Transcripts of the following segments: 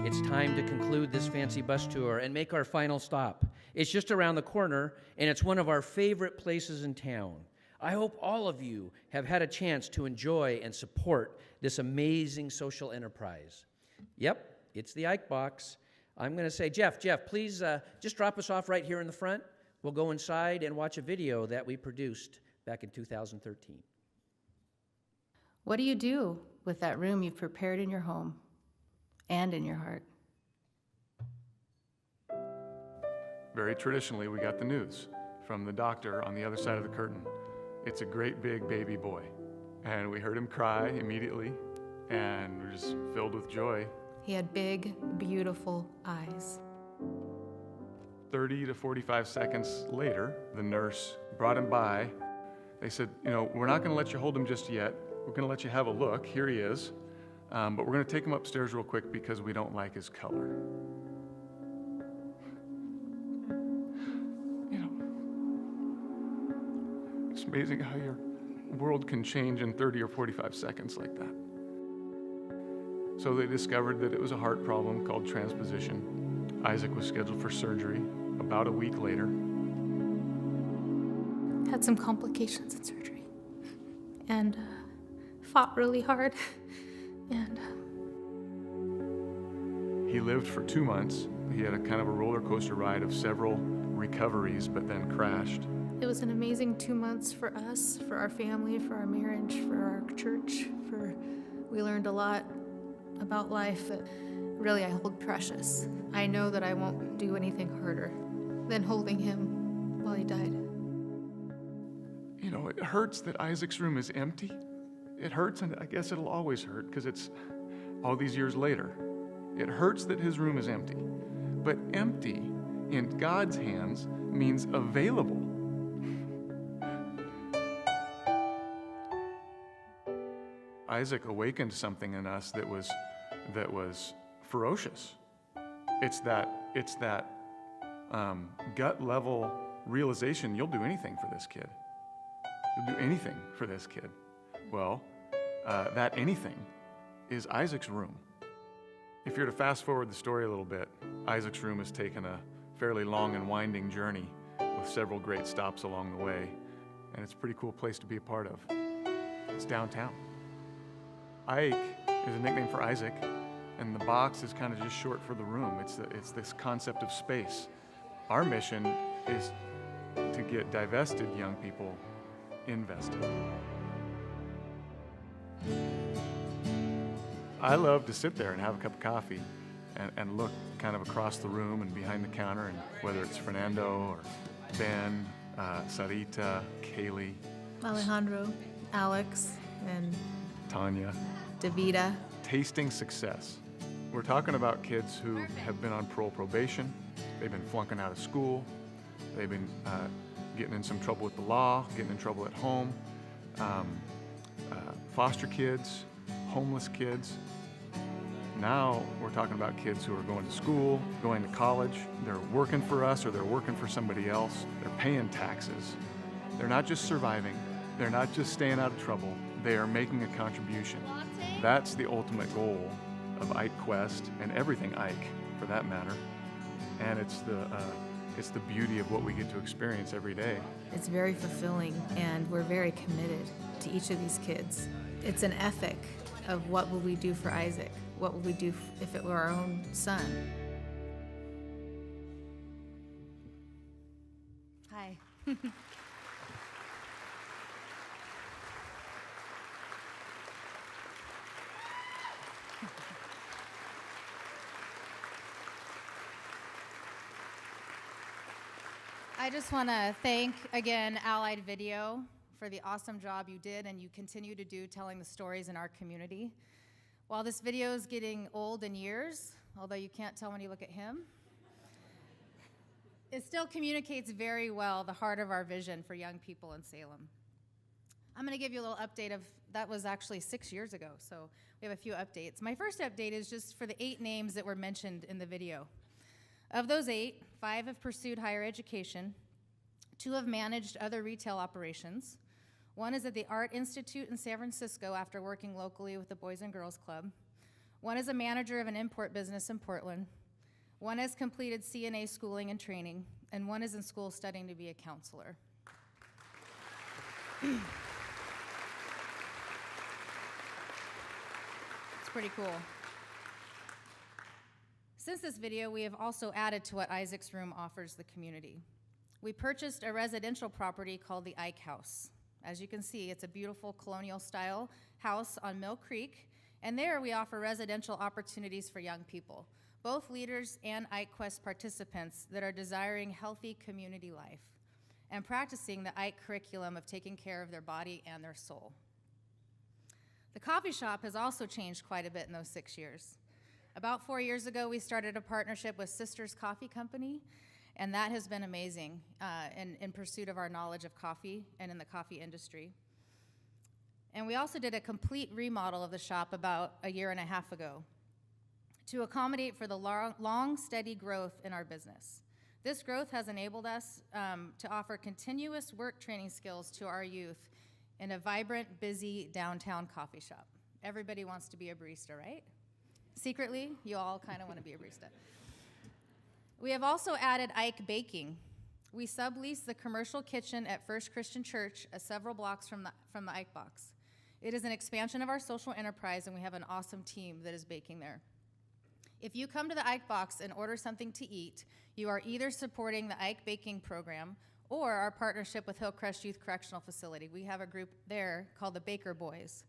It's time to conclude this fancy bus tour and make our final stop. It's just around the corner, and it's one of our favorite places in town. I hope all of you have had a chance to enjoy and support this amazing social enterprise. Yep, it's the Ike Box. I'm going to say, Jeff, please just drop us off right here in the front. We'll go inside and watch a video that we produced back in 2013. What do you do with that room you've prepared in your home and in your heart? Very traditionally, we got the news from the doctor on the other side of the curtain. It's a great big baby boy. And we heard him cry immediately, and we're just filled with joy. He had big, beautiful eyes. 30 to 45 seconds later, the nurse brought him by. They said, we're not going to let you hold him just yet. We're going to let you have a look. Here he is. But we're going to take him upstairs real quick because we don't like his color. It's amazing how your world can change in 30 or 45 seconds like that. So they discovered that it was a heart problem called transposition. Isaac was scheduled for surgery about a week later. Had some complications in surgery and fought really hard. And he lived for 2 months. He had a kind of a roller coaster ride of several recoveries, but then crashed. It was an amazing 2 months for us, for our family, for our marriage, for our church. We learned a lot about life that really I hold precious. I know that I won't do anything harder than holding him while he died. It hurts that Isaac's room is empty. It hurts, and I guess it'll always hurt because it's all these years later. It hurts that his room is empty. But empty in God's hands means available. Isaac awakened something in us that was ferocious. It's that gut level realization you'll do anything for this kid. You'll do anything for this kid. Well, that anything is Isaac's room. If you're to fast forward the story a little bit, Isaac's room has taken a fairly long and winding journey with several great stops along the way, and it's a pretty cool place to be a part of. It's downtown. Ike is a nickname for Isaac, and the box is kind of just short for the room. It's this concept of space. Our mission is to get divested young people invested. I love to sit there and have a cup of coffee and look kind of across the room and behind the counter, and whether it's Fernando or Ben, Sarita, Kaylee, Alejandro, Alex, and Tanya. Davida. Tasting success. We're talking about kids who have been on probation. They've been flunking out of school. They've been getting in some trouble with the law, getting in trouble at home. Foster kids, homeless kids. Now we're talking about kids who are going to school, going to college. They're working for us or they're working for somebody else. They're paying taxes. They're not just surviving. They're not just staying out of trouble. They are making a contribution. That's the ultimate goal of Ike Quest and everything Ike, for that matter. And it's the beauty of what we get to experience every day. It's very fulfilling, and we're very committed to each of these kids. It's an ethic of what will we do for Isaac? What would we do if it were our own son? Hi. I just want to thank, again, Allied Video for the awesome job you did and you continue to do telling the stories in our community. While this video is getting old in years, although you can't tell when you look at him, it still communicates very well the heart of our vision for young people in Salem. I'm going to give you a little update of, that was actually 6 years ago, so we have a few updates. My first update is just for the 8 names that were mentioned in the video. Of those 8, 5 have pursued higher education, 2 have managed other retail operations, 1 is at the Art Institute in San Francisco after working locally with the Boys and Girls Club, One is a manager of an import business in Portland. One has completed CNA schooling and training, and one is in school studying to be a counselor. It's pretty cool. Since this video, we have also added to what Isaac's Room offers the community. We purchased a residential property called the Ike House. As you can see, it's a beautiful colonial-style house on Mill Creek, and there we offer residential opportunities for young people, both leaders and Ike Quest participants that are desiring healthy community life and practicing the Ike curriculum of taking care of their body and their soul. The coffee shop has also changed quite a bit in those 6 years. About 4 years ago, we started a partnership with Sisters Coffee Company, and that has been amazing in pursuit of our knowledge of coffee and in the coffee industry. And we also did a complete remodel of the shop about a year and a half ago to accommodate for the long, steady growth in our business. This growth has enabled us to offer continuous work training skills to our youth in a vibrant, busy downtown coffee shop. Everybody wants to be a barista, right? Secretly, you all kind of want to be a barista. We have also added Ike Baking. We sublease the commercial kitchen at First Christian Church, several blocks from the Ike Box. It is an expansion of our social enterprise, and we have an awesome team that is baking there. If you come to the Ike Box and order something to eat, you are either supporting the Ike Baking program or our partnership with Hillcrest Youth Correctional Facility. We have a group there called the Baker Boys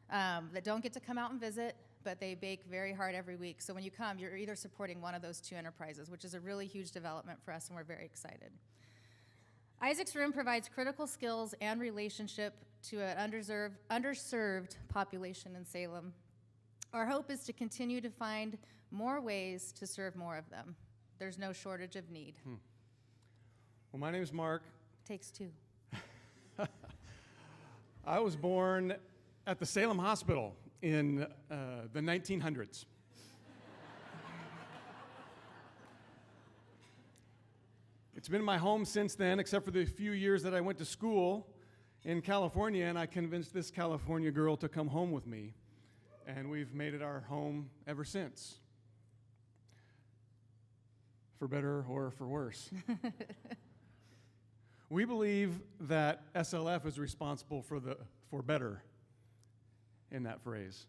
that don't get to come out and visit, but they bake very hard every week. So when you come, you're either supporting one of those two enterprises, which is a really huge development for us, and we're very excited. Isaac's Room provides critical skills and relationship to an underserved population in Salem. Our hope is to continue to find more ways to serve more of them. There's no shortage of need. Well, my name is Mark. Takes two. I was born at the Salem Hospital in the 1900s. It's been my home since then, except for the few years that I went to school in California, and I convinced this California girl to come home with me, and we've made it our home ever since, for better or for worse. We believe that SLF is responsible for better in that phrase.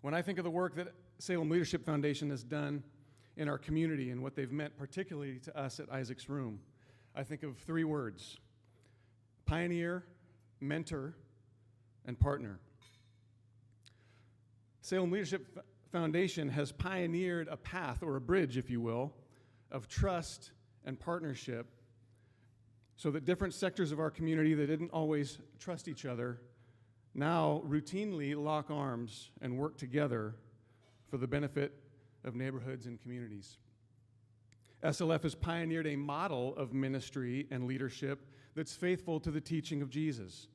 When I think of the work that Salem Leadership Foundation has done in our community and what they've meant particularly to us at Isaac's Room, I think of three words: pioneer, mentor, and partner. Salem Leadership Foundation has pioneered a path, or a bridge, if you will, of trust and partnership so that different sectors of our community that didn't always trust each other now routinely lock arms and work together for the benefit of neighborhoods and communities. SLF has pioneered a model of ministry and leadership that's faithful to the teaching of Jesus,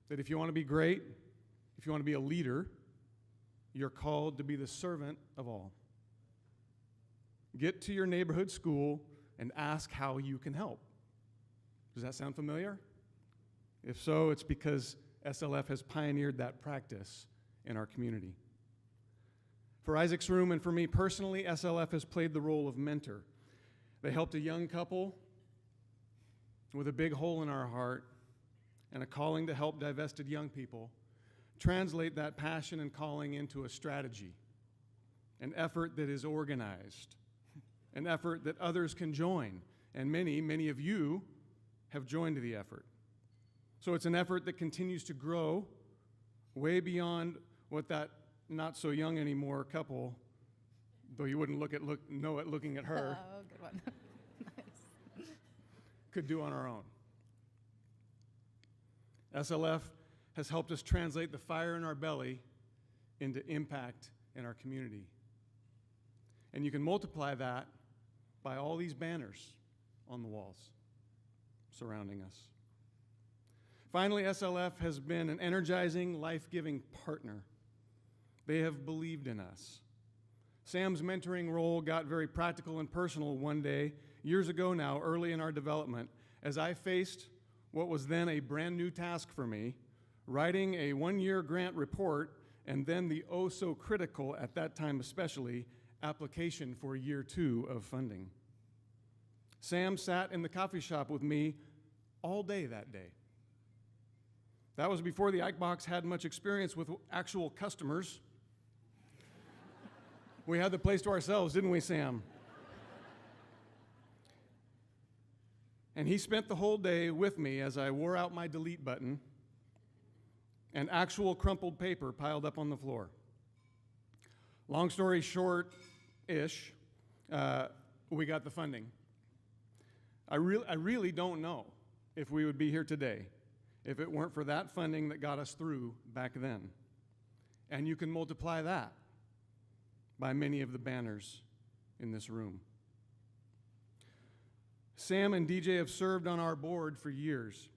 that if you want to be great, if you want to be a leader, you're called to be the servant of all. Get to your neighborhood school and ask how you can help. Does that sound familiar? If so, it's because SLF has pioneered that practice in our community. For Isaac's Room and for me personally, SLF has played the role of mentor. They helped a young couple with a big hole in our heart and a calling to help divested young people translate that passion and calling into a strategy, an effort that is organized, an effort that others can join, and many of you have joined the effort. So it's an effort that continues to grow way beyond what that not so young anymore couple, though you wouldn't know it looking at her, Oh, good one. Nice. could do on our own. SLF has helped us translate the fire in our belly into impact in our community. And you can multiply that by all these banners on the walls surrounding us. Finally, SLF has been an energizing, life-giving partner. They have believed in us. Sam's mentoring role got very practical and personal one day, years ago now, early in our development, as I faced what was then a brand new task for me, writing a one-year grant report and then the oh so critical, at that time especially, application for year 2 of funding. Sam sat in the coffee shop with me all day that day. That was before the Ike Box had much experience with actual customers. We had the place to ourselves, didn't we, Sam? And he spent the whole day with me as I wore out my delete button and actual crumpled paper piled up on the floor. Long story short-ish, we got the funding. I really don't know if we would be here today if it weren't for that funding that got us through back then. And you can multiply that by many of the banners in this room. Sam and DJ have served on our board for years,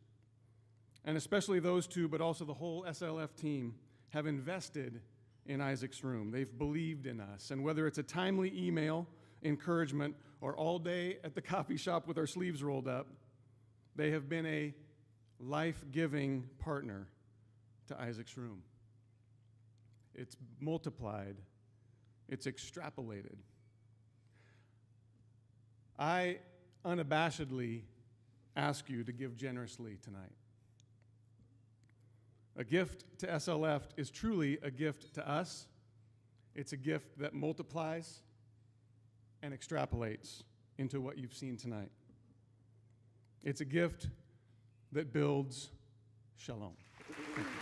and especially those two, but also the whole SLF team, have invested in Isaac's Room. They've believed in us, and whether it's a timely email, encouragement, or all day at the coffee shop with our sleeves rolled up, they have been a life-giving partner to Isaac's Room. It's multiplied. It's extrapolated. I unabashedly ask you to give generously tonight. A gift to SLF is truly a gift to us. It's a gift that multiplies and extrapolates into what you've seen tonight. It's a gift that builds shalom. Thank you.